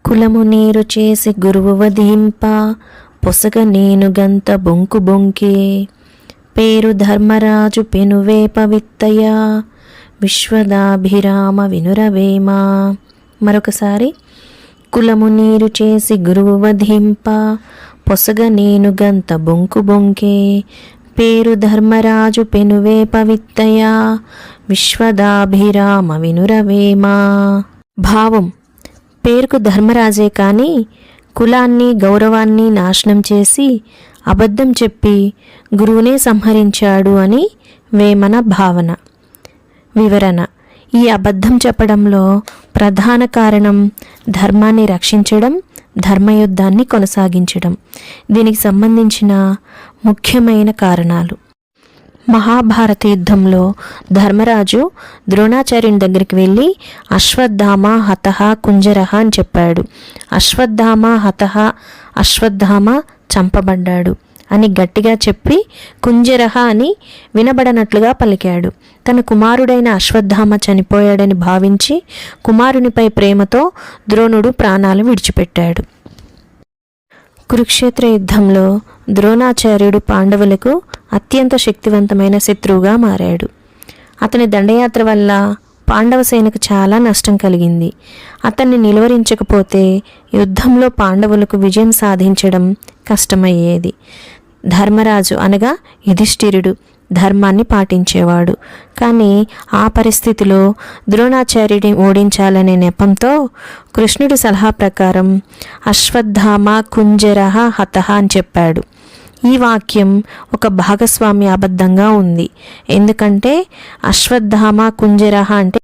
కులము నీరు చేసి గురువు వధింప పొసగ నేను గంత బొంకు బొంకే పేరు ధర్మరాజు పెనువేప విత్తయ విశ్వదాభిరామ వినురవేమ. మరొకసారి, కులము నీరు చేసి గురువు వధింప పొసగ నేను గంత బొంకు బొంకే పేరు ధర్మరాజు పెనువేప విత్తయ విశ్వదాభిరామ వినురవేమ. భావం: పేరుకు ధర్మరాజే కానీ కులాన్ని గౌరవాన్ని నాశనం చేసి అబద్ధం చెప్పి గురువునే సంహరించాడు అని వేమన భావన. వివరణ: ఈ అబద్ధం చెప్పడంలో ప్రధాన కారణం ధర్మాన్ని రక్షించడం, ధర్మయుద్ధాన్ని కొనసాగించడం. దీనికి సంబంధించిన ముఖ్యమైన కారణాలు: మహాభారత యుద్ధంలో ధర్మరాజు ద్రోణాచార్యుని దగ్గరికి వెళ్ళి అశ్వత్థామ హతః కుంజరః అని చెప్పాడు. అశ్వత్థామ హతః, అశ్వత్థామ చంపబడ్డాడు అని గట్టిగా చెప్పి కుంజరః అని వినబడనట్లుగా పలికాడు. తన కుమారుడైన అశ్వత్థామ చనిపోయాడని భావించి కుమారునిపై ప్రేమతో ద్రోణుడు ప్రాణాలు విడిచిపెట్టాడు. కురుక్షేత్ర యుద్ధంలో ద్రోణాచార్యుడు పాండవులకు అత్యంత శక్తివంతమైన శత్రువుగా మారాడు. అతని దండయాత్ర వల్ల పాండవ సేనకు చాలా నష్టం కలిగింది. అతన్ని నిలువరించకపోతే యుద్ధంలో పాండవులకు విజయం సాధించడం కష్టమయ్యేది. ధర్మరాజు అనగా యుధిష్ఠిరుడు ధర్మాన్ని పాటించేవాడు. కానీ ఆ పరిస్థితిలో ద్రోణాచార్యుడిని ఓడించాలనే నెపంతో కృష్ణుడి సలహా ప్రకారం అశ్వత్థామ కుంజరః హతః అని చెప్పాడు. ఈ వాక్యం ఒక భాగస్వామ్య అబద్ధంగా ఉంది. ఎందుకంటే అశ్వత్థామ కుంజరః అంటే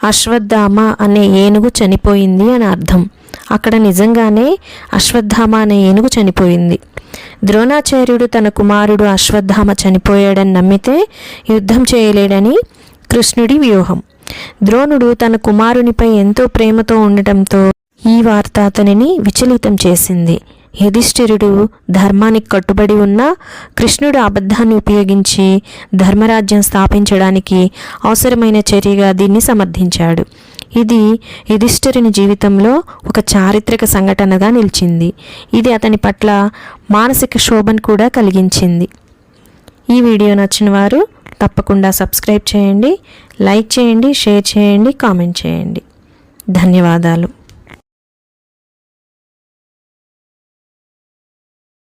అశ్వత్థామ అనే ఏనుగు చనిపోయింది అని అర్థం. అక్కడ నిజంగానే అశ్వత్థామ అనే ఏనుగు చనిపోయింది. ద్రోణాచార్యుడు తన కుమారుడు అశ్వత్థామ చనిపోయాడని నమ్మితే యుద్ధం చేయలేడని కృష్ణుడి వ్యూహం. ద్రోణుడు తన కుమారునిపై ఎంతో ప్రేమతో ఉండటంతో ఈ వార్త అతనిని విచలితం చేసింది. యుధిష్ఠిరుడు ధర్మానికి కట్టుబడి ఉన్న కృష్ణుడు అబద్ధాన్ని ఉపయోగించి ధర్మరాజ్యం స్థాపించడానికి అవసరమైన చర్యగా దీన్ని సమర్థించాడు. ఇది యుధిష్ఠిరుని జీవితంలో ఒక చారిత్రక సంఘటనగా నిలిచింది. ఇది అతని పట్ల మానసిక శోభను కూడా కలిగించింది. ఈ వీడియో నచ్చిన వారు తప్పకుండా సబ్స్క్రైబ్ చేయండి, లైక్ చేయండి, షేర్ చేయండి, కామెంట్ చేయండి. ధన్యవాదాలు.